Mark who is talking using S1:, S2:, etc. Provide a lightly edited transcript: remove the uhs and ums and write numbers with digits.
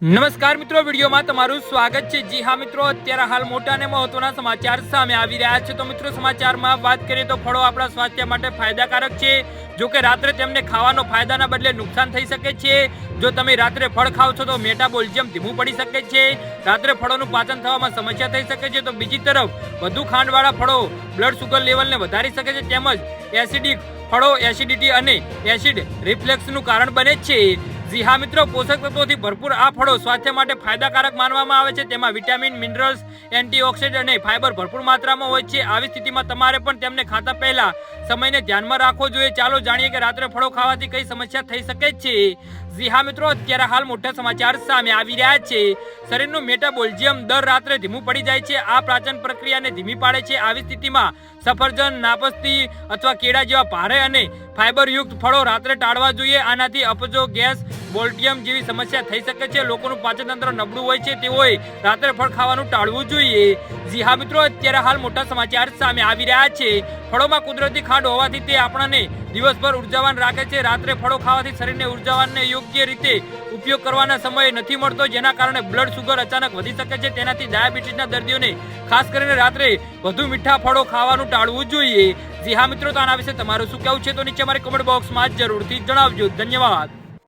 S1: નમસ્કાર મિત્રો, વિડીયોમાં તમારું સ્વાગત છે। જી હા મિત્રો, અત્યારે હાલ મોટા અને મહત્વના સમાચાર સામે આવી રહ્યા છે। તો મિત્રો, સમાચારમાં વાત કરીએ તો ફળો આપણા સ્વાસ્થ્ય માટે ફાયદાકારક છે। જો કે રાત્રે તેમને ખાવાનો ફાયદાના બદલે નુકસાન થઈ શકે છે। જો તમે રાત્રે ફળ ખાવ છો તો મેટાબોલિઝમ ધીમું પડી શકે છે। રાત્રે ફળોનું પાચન થવામાં સમસ્યા થઈ શકે છે। તો બીજી તરફ વધુ ખાંડવાળા ફળો બ્લડ શુગર લેવલને વધારી શકે છે, તેમજ એસિડિક ફળો એસિડિટી અને એસિડ રિફ્લેક્સનું કારણ બને છે। જી હા મિત્રો, પોષક તત્વોથી ભરપૂર આ ફળો સ્વાસ્થ્ય માટે ફાયદાકારક માનવામાં આવે છે। તેમાં વિટામિન, મિનરલ્સ, એન્ટીઓક્સિડન્ટ અને ફાઇબર ભરપૂર માત્રામાં હોય છે। આવી સ્થિતિમાં તમારે પણ તેમને ખાતા પહેલા સમયને ધ્યાનમાં રાખવો જોઈએ। ચાલો જાણીએ કે રાત્રે ફળો ખાવાથી કઈ સમસ્યા થઈ શકે છે। જી હા મિત્રો, અત્યારે હાલ મોટા સમાચાર સામે આવી રહ્યા છે। શરીરનું મેટાબોલિઝમ દર રાત્રે ધીમું પડી જાય છે। આ પાચન પ્રક્રિયાને ધીમી પાડે છે। આવી સ્થિતિમાં સફરજન, નાપસ્તી અથવા કેળા જેવા ભારે અને ફાઇબરયુક્ત ફળો રાત્રે ટાળવા જોઈએ। આનાથી અપચો, ગેસ, બોલ્ટિયમ જેવી સમસ્યા થઈ શકે છે। લોકોનું પાચન તંત્ર નબળું હોય છે, તેઓએ રાત્રે ફળ ખાવાનું ટાળવું જોઈએ। જી હા મિત્રો, અત્યારે હાલ મોટા સમાચાર સામે આવી રહ્યા છે। ફળોમાં કુદરતી ખાંડ હોવાથી તે આપણને દિવસભર ઉર્જાવાન રાખે છે। રાત્રે ફળો ખાવાથી શરીરને ઉર્જાવાનને યોગ્ય રીતે ઉપયોગ કરવાના સમય નથી મળતો, જેના કારણે બ્લડ શુગર અચાનક વધી શકે છે। તેનાથી ડાયાબિટીસના દર્દીઓને ખાસ કરીને રાત્રે વધુ મીઠા ફળો ખાવાનું ટાળવું જોઈએ। જી હા મિત્રો, તો આના વિશે તમારું શું કહેવું છે તો નીચે મારી કમેન્ટ બોક્સમાં જરૂરથી જણાવજો। ધન્યવાદ।